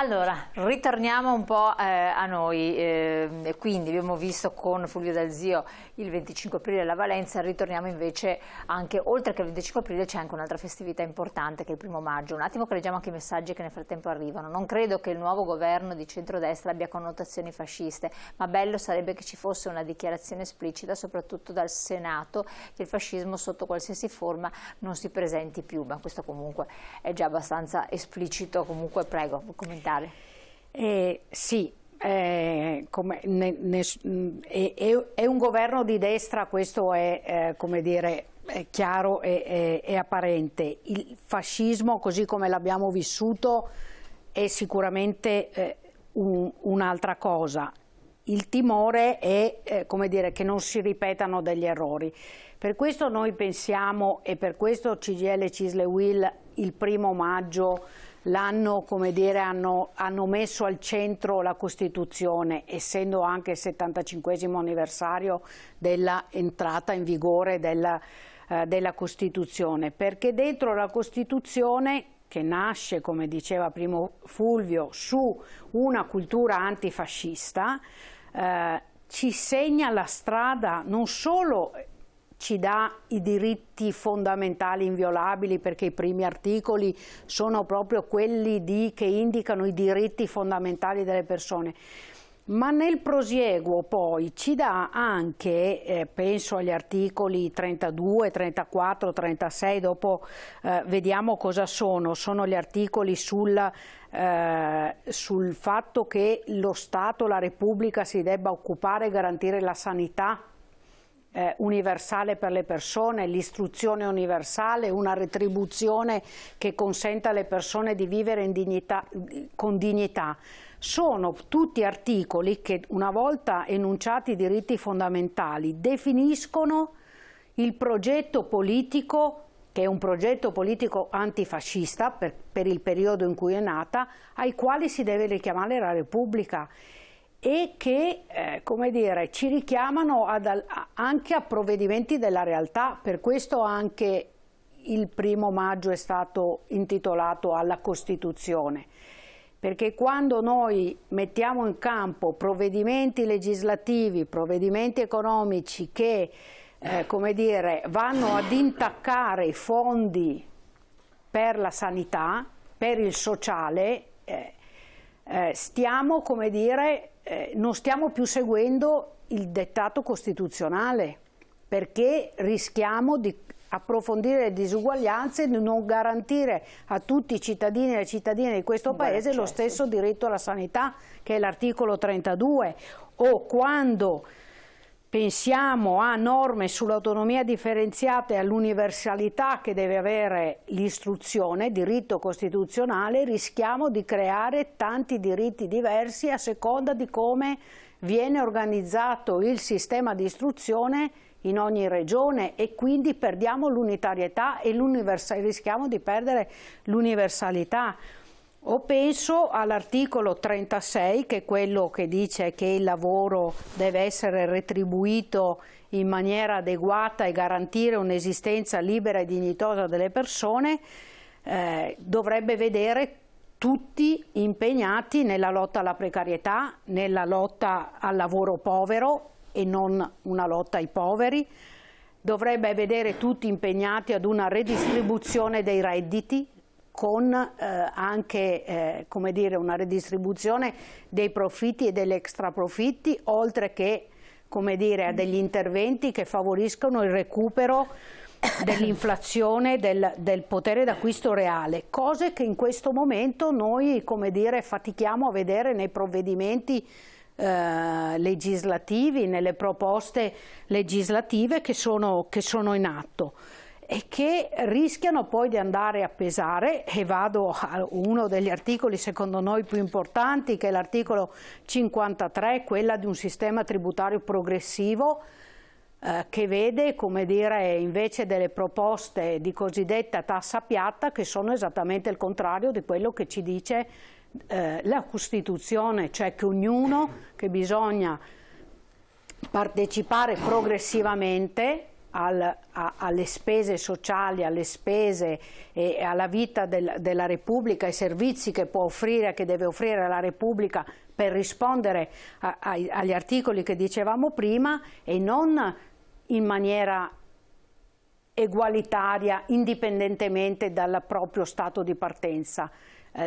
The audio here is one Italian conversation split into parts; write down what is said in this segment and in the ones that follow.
Allora, ritorniamo un po' a noi, quindi abbiamo visto con Fulvio Dal Zio il 25 aprile alla Valenza, ritorniamo invece anche, oltre che il 25 aprile c'è anche un'altra festività importante che è il 1° maggio. Un attimo che leggiamo anche i messaggi che nel frattempo arrivano. Non credo che il nuovo governo di centrodestra abbia connotazioni fasciste, ma bello sarebbe che ci fosse una dichiarazione esplicita, soprattutto dal Senato, che il fascismo sotto qualsiasi forma non si presenti più, ma questo comunque è già abbastanza esplicito. Comunque prego, commentare. Sì, è un governo di destra, questo è, come dire, è chiaro e apparente. Il fascismo, così come l'abbiamo vissuto, è sicuramente un'altra cosa. Il timore è, come dire, che non si ripetano degli errori. Per questo noi pensiamo, e per questo CGIL, CISL e UIL il 1° maggio l'hanno, come dire, hanno messo al centro la Costituzione, essendo anche il 75° anniversario della entrata in vigore della Costituzione, perché dentro la Costituzione, che nasce, come diceva prima Fulvio, su una cultura antifascista, ci segna la strada, non solo ci dà i diritti fondamentali inviolabili, perché i primi articoli sono proprio quelli che indicano i diritti fondamentali delle persone, ma nel prosieguo poi ci dà anche, penso agli articoli 32, 34, 36, dopo vediamo cosa sono gli articoli sul fatto che lo Stato, la Repubblica si debba occupare e garantire la sanità universale per le persone, l'istruzione universale, una retribuzione che consenta alle persone di vivere in dignità, con dignità. Sono tutti articoli che, una volta enunciati i diritti fondamentali, definiscono il progetto politico, che è un progetto politico antifascista per il periodo in cui è nata, ai quali si deve richiamare la Repubblica, e che, come dire, ci richiamano anche a provvedimenti della realtà. Per questo anche il 1° maggio è stato intitolato alla Costituzione, perché quando noi mettiamo in campo provvedimenti legislativi, provvedimenti economici che, come dire, vanno ad intaccare i fondi per la sanità, per il sociale, stiamo, come dire, non stiamo più seguendo il dettato costituzionale, perché rischiamo di approfondire le disuguaglianze e di non garantire a tutti i cittadini e le cittadine di questo Paese lo stesso diritto alla sanità, che è l'articolo 32, o quando pensiamo a norme sull'autonomia differenziata e all'universalità che deve avere l'istruzione, diritto costituzionale, rischiamo di creare tanti diritti diversi a seconda di come viene organizzato il sistema di istruzione in ogni regione, e quindi perdiamo l'unitarietà e rischiamo di perdere l'universalità. O penso all'articolo 36, che è quello che dice che il lavoro deve essere retribuito in maniera adeguata e garantire un'esistenza libera e dignitosa delle persone, dovrebbe vedere tutti impegnati nella lotta alla precarietà, nella lotta al lavoro povero e non una lotta ai poveri, dovrebbe vedere tutti impegnati ad una redistribuzione dei redditi, con anche come dire, una redistribuzione dei profitti e degli extraprofitti, oltre che, come dire, a degli interventi che favoriscono il recupero dell'inflazione, del potere d'acquisto reale, cose che in questo momento noi, come dire, fatichiamo a vedere nei provvedimenti legislativi, nelle proposte legislative che sono in atto, e che rischiano poi di andare a pesare. E vado a uno degli articoli secondo noi più importanti, che è l'articolo 53, quella di un sistema tributario progressivo, che vede, come dire, invece delle proposte di cosiddetta tassa piatta, che sono esattamente il contrario di quello che ci dice la Costituzione, cioè che bisogna partecipare progressivamente alle spese sociali, alle spese e alla vita della Repubblica, ai servizi che può offrire, che deve offrire la Repubblica per rispondere agli articoli che dicevamo prima, e non in maniera egualitaria, indipendentemente dal proprio stato di partenza.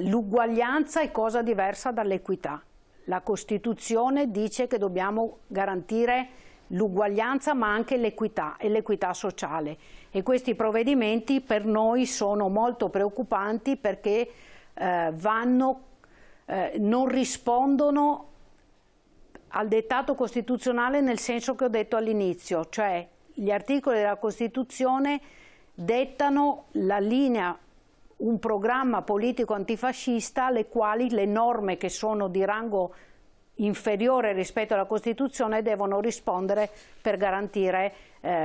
L'uguaglianza è cosa diversa dall'equità. La Costituzione dice che dobbiamo garantire l'uguaglianza ma anche l'equità e l'equità sociale, e questi provvedimenti per noi sono molto preoccupanti perché non rispondono al dettato costituzionale nel senso che ho detto all'inizio, cioè gli articoli della Costituzione dettano la linea, un programma politico antifascista alle quali le norme che sono di rango inferiore rispetto alla Costituzione devono rispondere per garantire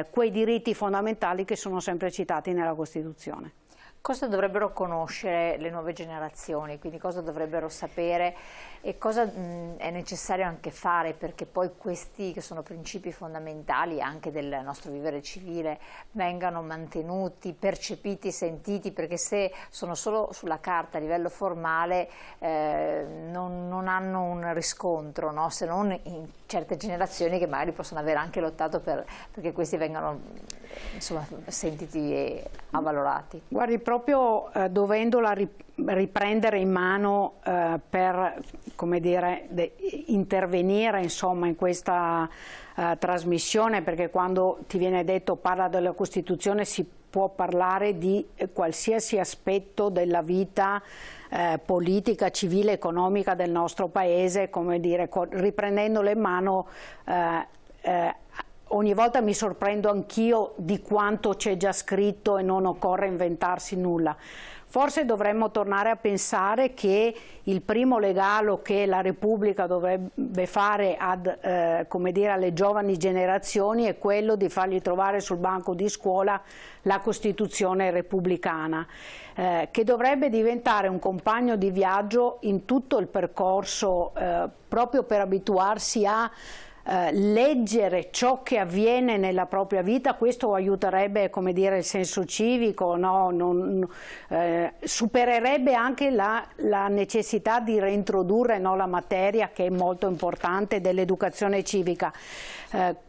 quei diritti fondamentali che sono sempre citati nella Costituzione. Cosa dovrebbero conoscere le nuove generazioni, quindi cosa dovrebbero sapere e cosa è necessario anche fare perché poi questi che sono principi fondamentali anche del nostro vivere civile vengano mantenuti, percepiti, sentiti, perché se sono solo sulla carta a livello formale non hanno un riscontro, no? Se non in certe generazioni che magari possono aver anche lottato perché questi vengano insomma, sentiti e avvalorati. Guardi, proprio dovendola riprendere in mano per, come dire, intervenire insomma in questa trasmissione, perché quando ti viene detto parla della Costituzione si può parlare di qualsiasi aspetto della vita politica, civile, economica del nostro Paese, come dire, riprendendolo in mano ogni volta mi sorprendo anch'io di quanto c'è già scritto e non occorre inventarsi nulla. Forse dovremmo tornare a pensare che il primo regalo che la Repubblica dovrebbe fare come dire, alle giovani generazioni è quello di fargli trovare sul banco di scuola la Costituzione repubblicana, che dovrebbe diventare un compagno di viaggio in tutto il percorso, proprio per abituarsi a leggere ciò che avviene nella propria vita. Questo aiuterebbe, come dire, il senso civico, no? Supererebbe anche la necessità di reintrodurre, no, la materia, che è molto importante, dell'educazione civica.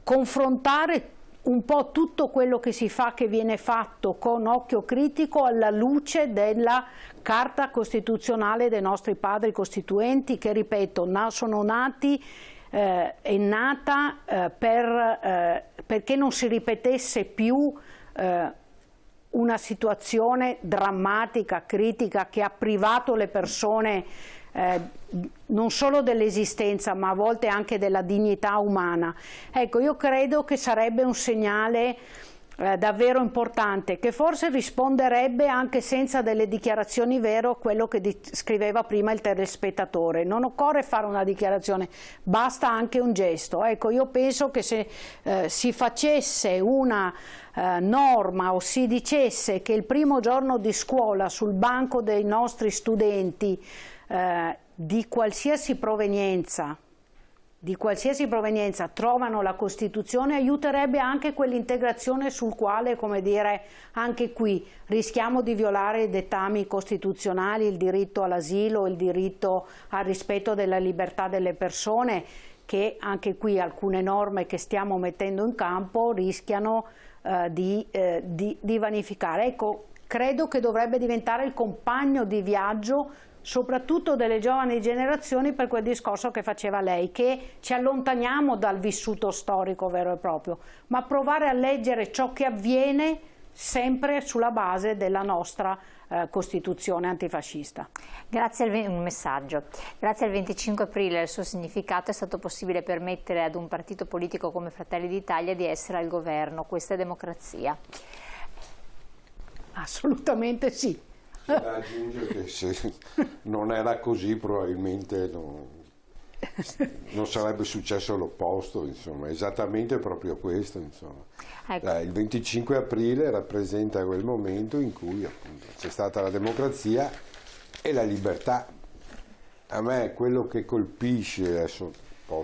Confrontare un po' tutto quello che si fa, che viene fatto con occhio critico alla luce della Carta Costituzionale dei nostri padri costituenti, che, ripeto, sono nati è nata perché non si ripetesse più una situazione drammatica, critica, che ha privato le persone non solo dell'esistenza ma a volte anche della dignità umana. Ecco, io credo che sarebbe un segnale davvero importante, che forse risponderebbe anche senza delle dichiarazioni vere a quello che scriveva prima il telespettatore. Non occorre fare una dichiarazione, basta anche un gesto. Ecco, io penso che se si facesse una norma o si dicesse che il primo giorno di scuola sul banco dei nostri studenti di qualsiasi provenienza trovano la Costituzione, aiuterebbe anche quell'integrazione sul quale, come dire, anche qui rischiamo di violare i dettami costituzionali, il diritto all'asilo, il diritto al rispetto della libertà delle persone, che anche qui alcune norme che stiamo mettendo in campo rischiano di vanificare. Ecco, credo che dovrebbe diventare il compagno di viaggio soprattutto delle giovani generazioni, per quel discorso che faceva lei, che ci allontaniamo dal vissuto storico vero e proprio, ma provare a leggere ciò che avviene sempre sulla base della nostra Costituzione antifascista. Grazie un messaggio. Grazie al 25 aprile, il suo significato, è stato possibile permettere ad un partito politico come Fratelli d'Italia di essere al governo. Questa è democrazia. Assolutamente sì. C'è da aggiungere che se non era così probabilmente non sarebbe successo l'opposto, insomma, esattamente proprio questo, insomma. Ecco. Il 25 aprile rappresenta quel momento in cui c'è stata la democrazia e la libertà. A me quello che colpisce, adesso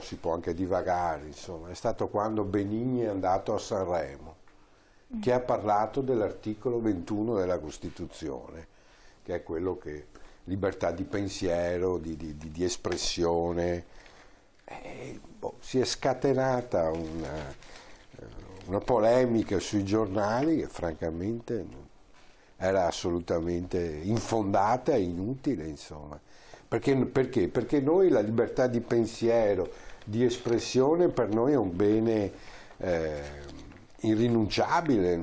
si può anche divagare, insomma, è stato quando Benigni è andato a Sanremo che ha parlato dell'articolo 21 della Costituzione, che è quello che libertà di pensiero, di espressione. Si è scatenata una polemica sui giornali che francamente era assolutamente infondata e inutile, insomma. Perché? Perché noi la libertà di pensiero, di espressione, per noi è un bene irrinunciabile,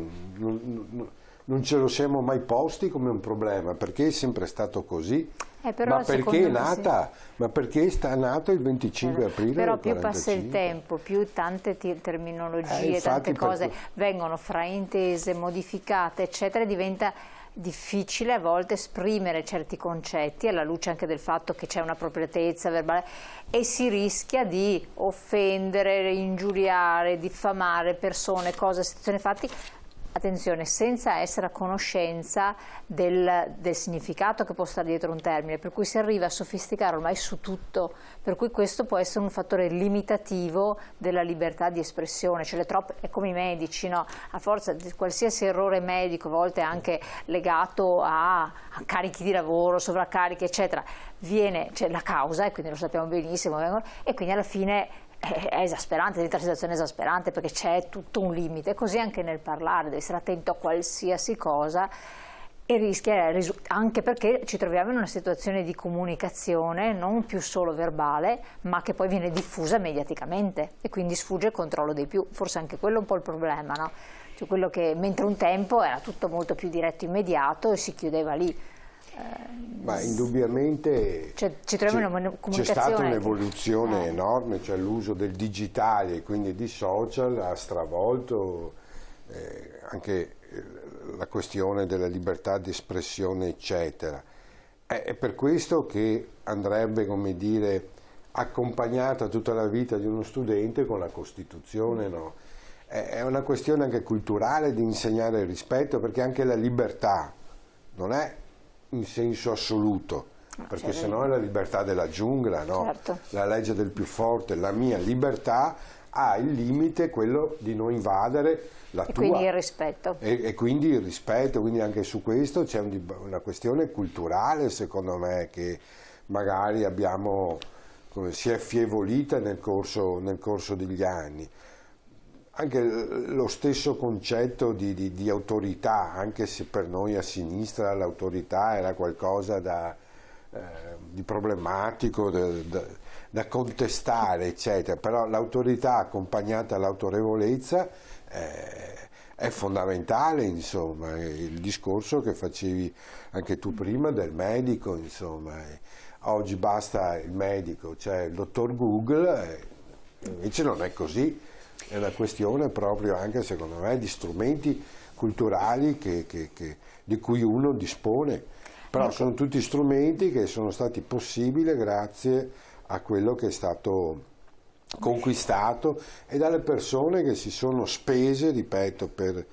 non ce lo siamo mai posti come un problema, perché è sempre stato così. Però ma perché è nata? Sì. Ma perché è nato il 25 aprile Però del 45? Più passa il tempo, più tante terminologie, tante cose vengono fraintese, modificate, eccetera, diventa difficile a volte esprimere certi concetti alla luce anche del fatto che c'è un'appropriatezza verbale e si rischia di offendere, ingiuriare, diffamare persone, cose, situazioni, fatti. Attenzione, senza essere a conoscenza del significato che può stare dietro un termine, per cui si arriva a sofisticare ormai su tutto, per cui questo può essere un fattore limitativo della libertà di espressione, cioè è come i medici, no? A forza di qualsiasi errore medico, a volte anche legato a carichi di lavoro, sovraccarichi, eccetera, c'è la causa, e quindi lo sappiamo benissimo, e quindi alla fine è esasperante, diventa una situazione esasperante perché c'è tutto un limite, così anche nel parlare, devi essere attento a qualsiasi cosa e rischia, anche perché ci troviamo in una situazione di comunicazione non più solo verbale, ma che poi viene diffusa mediaticamente e quindi sfugge il controllo dei più, forse anche quello è un po' il problema, no? Cioè quello che mentre un tempo era tutto molto più diretto, immediato e si chiudeva lì. Ma indubbiamente ci troviamo in una comunicazione. C'è stata un'evoluzione enorme, cioè l'uso del digitale e quindi di social ha stravolto anche la questione della libertà di espressione, eccetera. È per questo che andrebbe, come dire, accompagnata tutta la vita di uno studente con la Costituzione, no? È una questione anche culturale di insegnare il rispetto, perché anche la libertà non è in senso assoluto, perché sennò è la libertà della giungla, no? Certo. La legge del più forte. La mia libertà ha il limite, quello di non invadere la tua. Quindi il rispetto. E quindi il rispetto, quindi anche su questo c'è una questione culturale, secondo me, che magari si è affievolita nel corso degli anni. Anche lo stesso concetto di autorità, anche se per noi a sinistra l'autorità era qualcosa di problematico, da contestare, eccetera, però l'autorità accompagnata all'autorevolezza è fondamentale, insomma, il discorso che facevi anche tu prima del medico, insomma, oggi basta il medico, cioè il dottor Google, invece non è così. È una questione proprio anche, secondo me, di strumenti culturali di cui uno dispone, però sono tutti strumenti che sono stati possibili grazie a quello che è stato conquistato e dalle persone che si sono spese, ripeto, per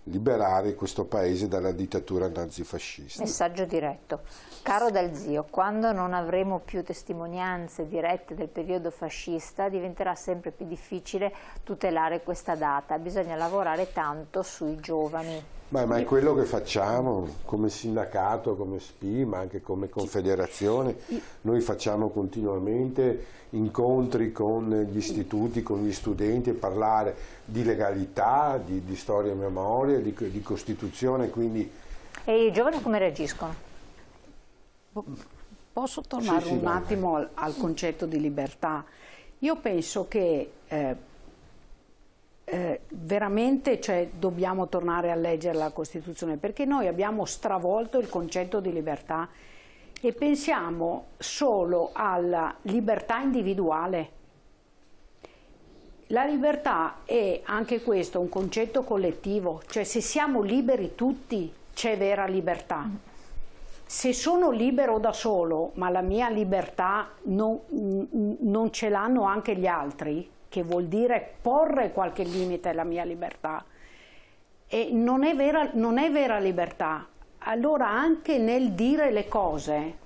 liberare questo paese dalla dittatura nazifascista. Messaggio diretto. Caro Dal Zio, quando non avremo più testimonianze dirette del periodo fascista diventerà sempre più difficile tutelare questa data, bisogna lavorare tanto sui giovani. Ma è quello che facciamo come sindacato, come SPI, ma anche come confederazione. Noi facciamo continuamente incontri con gli istituti, con gli studenti, e parlare di legalità, di storia e memoria, di Costituzione. Quindi... E i giovani come reagiscono? Posso tornare un attimo al concetto di libertà? Io penso che veramente dobbiamo tornare a leggere la Costituzione, perché noi abbiamo stravolto il concetto di libertà e pensiamo solo alla libertà individuale. La libertà è anche questo un concetto collettivo, cioè se siamo liberi tutti c'è vera libertà. Se sono libero da solo, ma la mia libertà non ce l'hanno anche gli altri, che vuol dire porre qualche limite alla mia libertà, e non è vera libertà. Allora anche nel dire le cose,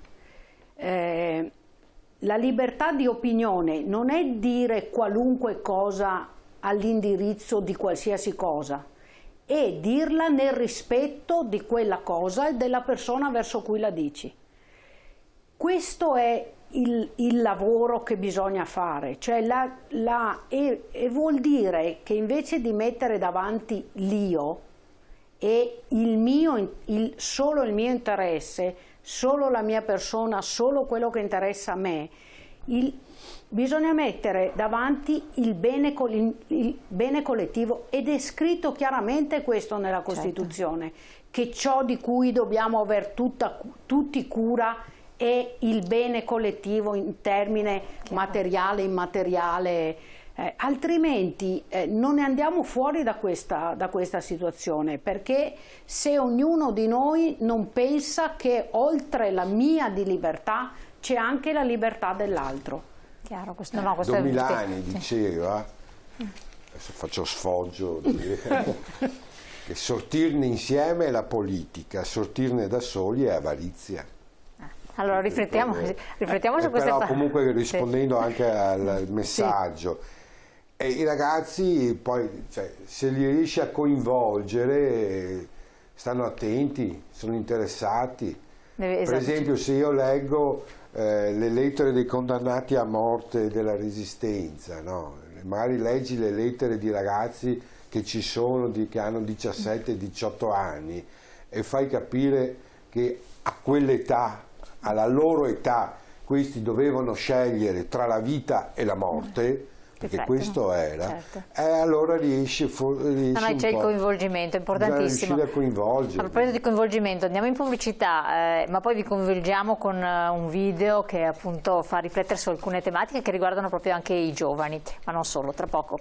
la libertà di opinione non è dire qualunque cosa all'indirizzo di qualsiasi cosa, e dirla nel rispetto di quella cosa e della persona verso cui la dici. Questo è il lavoro che bisogna fare, cioè e vuol dire che invece di mettere davanti l'io e solo il mio interesse, solo la mia persona, solo quello che interessa a me, bisogna mettere davanti il bene collettivo, ed è scritto chiaramente questo nella Costituzione, che ciò di cui dobbiamo aver tutti cura è il bene collettivo in termine materiale, immateriale, altrimenti non ne andiamo fuori da questa situazione, perché se ognuno di noi non pensa che oltre la mia di libertà c'è anche la libertà dell'altro. Chiaro, questo Don Milani diceva, adesso faccio sfoggio, che sortirne insieme è la politica, sortirne da soli è avarizia. Allora riflettiamo su queste però parole. Comunque rispondendo anche al messaggio, e i ragazzi poi, se li riesci a coinvolgere, stanno attenti, sono interessati. Per esempio, se io leggo le lettere dei condannati a morte della Resistenza, no? Magari leggi le lettere di ragazzi che ci sono, che hanno 17-18 anni, e fai capire che a quell'età, alla loro età, questi dovevano scegliere tra la vita e la morte, perché questo era, e allora riesci c'è il coinvolgimento, è importantissimo. A coinvolgere. A proposito di coinvolgimento, andiamo in pubblicità, ma poi vi coinvolgiamo con un video che appunto fa riflettere su alcune tematiche che riguardano proprio anche i giovani, ma non solo, tra poco.